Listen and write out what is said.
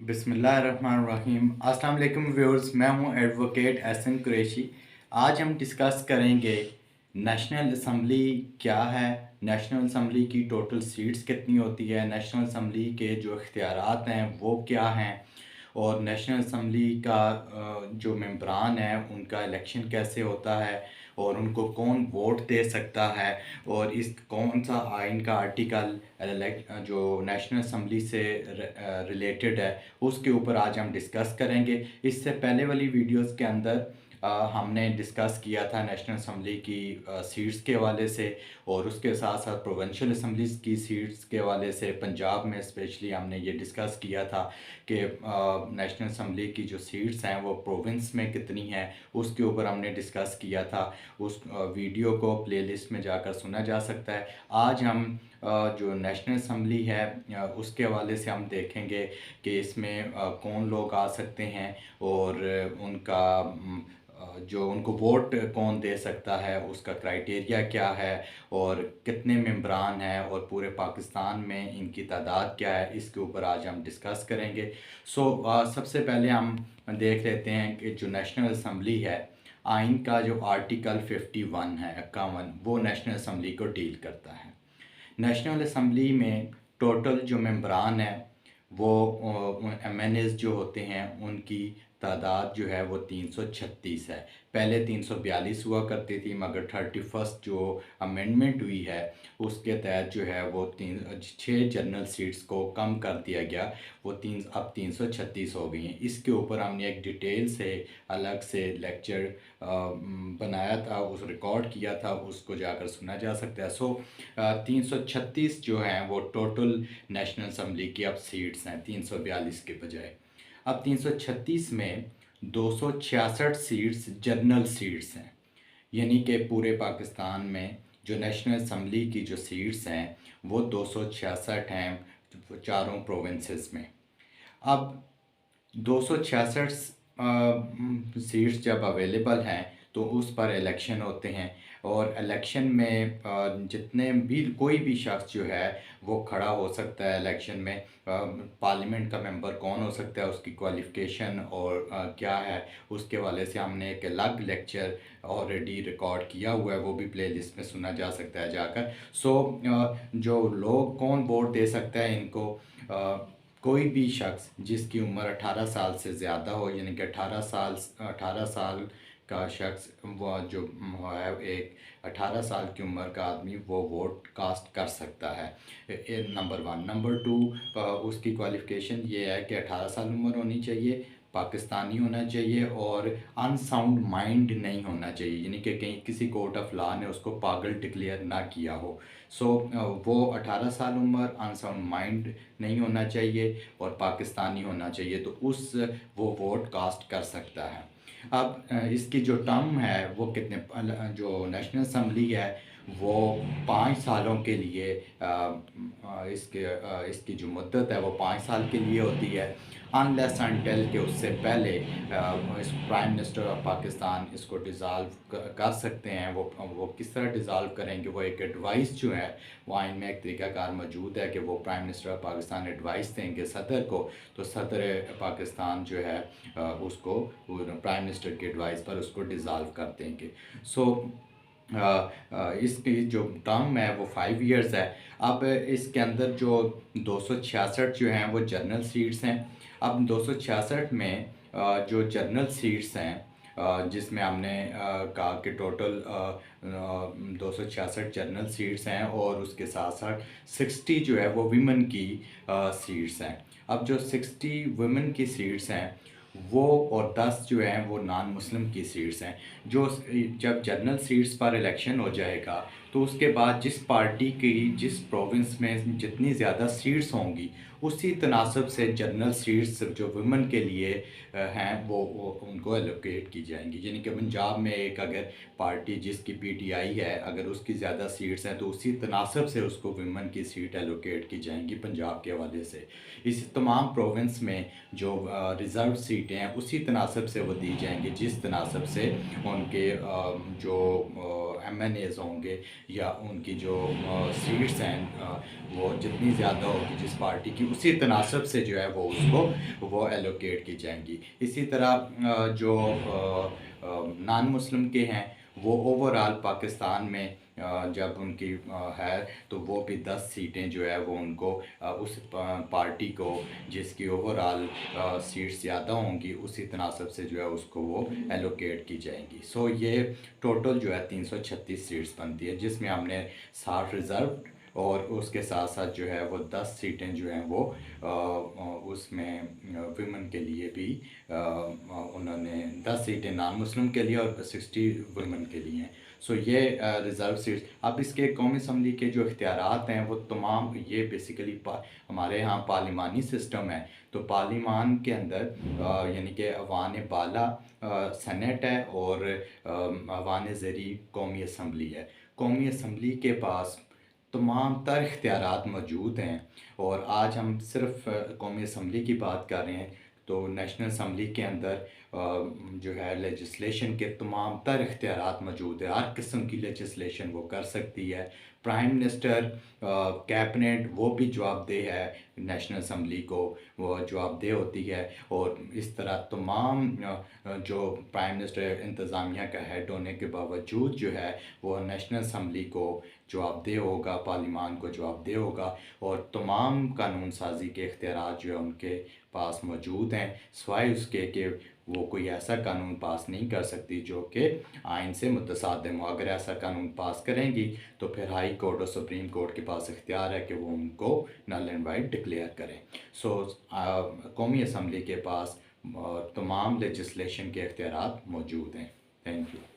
बिस्मिल्लाहिर्रहमानिर्रहीम। अस्सलाम वालेकुम व्यूअर्स, मैं हूं एडवोकेट एहसन कुरैशी। आज हम डिस्कस करेंगे नेशनल असम्बली क्या है, नेशनल असम्बली की टोटल सीट्स कितनी होती है, नेशनल असम्बली के जो इख्तियारात हैं वो क्या हैं, और नेशनल असम्बली का जो मेंबरान है उनका इलेक्शन कैसे होता है और उनको कौन वोट दे सकता है, और इस कौन सा आइन का आर्टिकल जो नेशनल असम्बली से रिलेटेड है उसके ऊपर आज हम डिस्कस करेंगे। इससे पहले वाली वीडियोस के अंदर हमने डिस्कस किया था नेशनल असम्बली की सीट्स के हवाले से, और उसके साथ साथ प्रोविंशियल असम्बलीज़ की सीट्स के हवाले से। पंजाब में स्पेशली हमने ये डिस्कस किया था कि नेशनल असम्बली की जो सीट्स हैं वो प्रोविंस में कितनी हैं, उसके ऊपर हमने डिस्कस किया था। उस वीडियो को प्लेलिस्ट में जाकर सुना जा सकता है। आज हम जो नेशनल असम्बली है उसके हवाले से हम देखेंगे कि इसमें कौन लोग आ सकते हैं, और उनका जो उनको वोट कौन दे सकता है, उसका क्राइटेरिया क्या है, और कितने मेंबरान हैं, और पूरे पाकिस्तान में इनकी तादाद क्या है, इसके ऊपर आज हम डिस्कस करेंगे। सबसे पहले हम देख लेते हैं कि जो नेशनल असम्बली है, आइन का जो आर्टिकल 51 है, 51, वो नेशनल असम्बली को डील करता है। नेशनल असम्बली में टोटल जो मेंबरान हैं वो एमएनएस जो होते हैं उनकी तादाद जो है वो 336 है। पहले 342 हुआ करती थी, मगर 31st जो अमेंडमेंट हुई है उसके तहत जो है वो 6 जनरल सीट्स को कम कर दिया गया, वो अब 336 हो गई हैं। इसके ऊपर हमने एक डिटेल से अलग से लेक्चर बनाया था, उस रिकॉर्ड किया था, उसको जाकर सुना जा सकता है। 336 जो हैं वो टोटल नेशनल असम्बली की अब सीट्स हैं, 342 के बजाय। अब 336 में 266 सीट्स जनरल सीट्स हैं, यानी कि पूरे पाकिस्तान में जो नेशनल असम्बली की जो सीट्स हैं वो 266 हैं चारों प्रोविंसेस में। अब 266 सीट्स जब अवेलेबल हैं तो उस पर इलेक्शन होते हैं, और इलेक्शन में जितने भी कोई भी शख्स जो है वो खड़ा हो सकता है इलेक्शन में। पार्लियामेंट का मेंबर कौन हो सकता है, उसकी क्वालिफ़िकेशन और क्या है, उसके वाले से हमने एक अलग लेक्चर ऑलरेडी रिकॉर्ड किया हुआ है, वो भी प्लेलिस्ट में सुना जा सकता है जाकर। जो लोग कौन वोट दे सकता है इनको, कोई भी शख्स जिसकी उम्र 18 साल से ज़्यादा हो, यानी कि 18 साल का शख्स, वो जो है एक 18 साल की उम्र का आदमी वो वोट कास्ट कर सकता है। नंबर 1। नंबर 2, उसकी क्वालिफ़िकेशन ये है कि 18 साल उम्र होनी चाहिए, पाकिस्तानी होना चाहिए, और अनसाउंड माइंड नहीं होना चाहिए, यानी कि कहीं किसी कोर्ट ऑफ लॉ ने उसको पागल डिक्लेयर ना किया हो। वो 18 साल उम्र, अनसाउंड माइंड नहीं होना चाहिए, और पाकिस्तानी होना चाहिए, तो वो वोट कास्ट कर सकता है। अब इसकी जो टर्म है वो जो नेशनल असम्बली है वो 5 सालों के लिए इसकी जो मुद्दत है वो 5 साल के लिए होती है, अनलेस अनटिल के उससे पहले इस प्राइम मिनिस्टर ऑफ पाकिस्तान इसको डिज़ाल्व कर सकते हैं। वो किस तरह डिज़ाल्व करेंगे, वो एक एडवाइस जो है वो आइन में एक तरीक़ाकार मौजूद है कि वो prime minister of Pakistan advice देंगे सदर को, तो सदर पाकिस्तान जो है उसको प्राइम मिनिस्टर की एडवाइस पर उसको डिज़ाल्व कर देंगे। इसकी जो टर्म है वो 5 इयर्स है। अब इसके अंदर जो 266 जो हैं वो जनरल सीट्स हैं। अब 266 में जो जनरल सीट्स हैं, जिसमें हमने कहा कि टोटल 266 जनरल सीट्स हैं, और उसके साथ साथ 60 जो है वो विमेन की सीट्स हैं। अब जो 60 वुमेन की सीट्स हैं वो, और 10 जो हैं वो नॉन मुस्लिम की सीट्स हैं। जब जनरल सीट्स पर इलेक्शन हो जाएगा तो उसके बाद जिस पार्टी की जिस प्रोविंस में जितनी ज़्यादा सीट्स होंगी उसी तनासब से जनरल सीट्स जो वुमेन के लिए हैं वो उनको एलोकेट की जाएंगी। यानी कि पंजाब में एक अगर पार्टी जिसकी पीटीआई है, अगर उसकी ज़्यादा सीट्स हैं तो उसी तनासब से उसको वुमेन की सीट एलोकेट की जाएंगी पंजाब के हवाले से। इसी तमाम प्रोविंस में जो रिज़र्व सीटें हैं उसी तनासब से वो दी जाएंगी जिस तनासब से उनके जो एमएनएज होंगे या उनकी जो सीट्स हैं वो जितनी ज़्यादा होगी जिस पार्टी की, उसी तनासब से जो है वो उसको वो एलोकेट की जाएंगी। इसी तरह जो नॉन मुस्लिम के हैं वो ओवरऑल पाकिस्तान में जब उनकी है तो वो भी 10 सीटें जो है वो उनको उस पार्टी को जिसकी ओवरऑल सीट्स ज़्यादा होंगी उसी तनासब से जो है उसको वो एलोकेट की जाएंगी। सो ये टोटल जो है 336 सीट्स बनती है, जिसमें हमने 60 रिज़र्व और उसके साथ साथ जो है वो 10 सीटें जो हैं वो उसमें विमेन के लिए भी उन्होंने 10 सीटें नॉन मुस्लिम के लिए और 60 वुमेन के लिए हैं। सो ये रिज़र्व सीट्स। अब इसके कौमी असम्बली के जो इख्तियारात हैं वो तमाम ये बेसिकली हमारे यहाँ पार्लिमानी सिस्टम है, तो पार्लिमान के अंदर यानी कि अवान बाला सेनेट है और अवान ज़री कौमी असम्बली है। कौमी असम्बली के पास तमाम तर इख्तियारात मौजूद हैं और आज हम सिर्फ कौमी असम्बली की बात कर रहे हैं। तो नेशनल असम्बली के अंदर जो है लेजिस्लेशन के तमाम तर इख्तियारात मौजूद है, हर किस्म की लेजिस्लेशन वो कर सकती है। प्राइम मिनिस्टर कैबिनेट वो भी जवाबदेह है, नेशनल असम्बली को वो जवाबदेह होती है। और इस तरह तमाम जो प्राइम मिनिस्टर इंतज़ामिया का हेड होने के बावजूद जो है वो नेशनल असम्बली को जवाबदेह होगा, पार्लिमान को जवाबदेह होगा और तमाम कानून साजी के इख्तियारात जो है उनके पास मौजूद हैं, सिवाय उसके कि वो कोई ऐसा कानून पास नहीं कर सकती जो कि आइन से मुतसादिम हो। अगर ऐसा कानून पास करेंगी तो फिर हाई कोर्ट और सुप्रीम कोर्ट के पास इख्तियार है कि वो उनको नल एंड वाइड डिक्लेयर करें। सो कौमी असम्बली के पास तमाम लेजिस्लेशन के इख्तियारात मौजूद हैं। Thank you.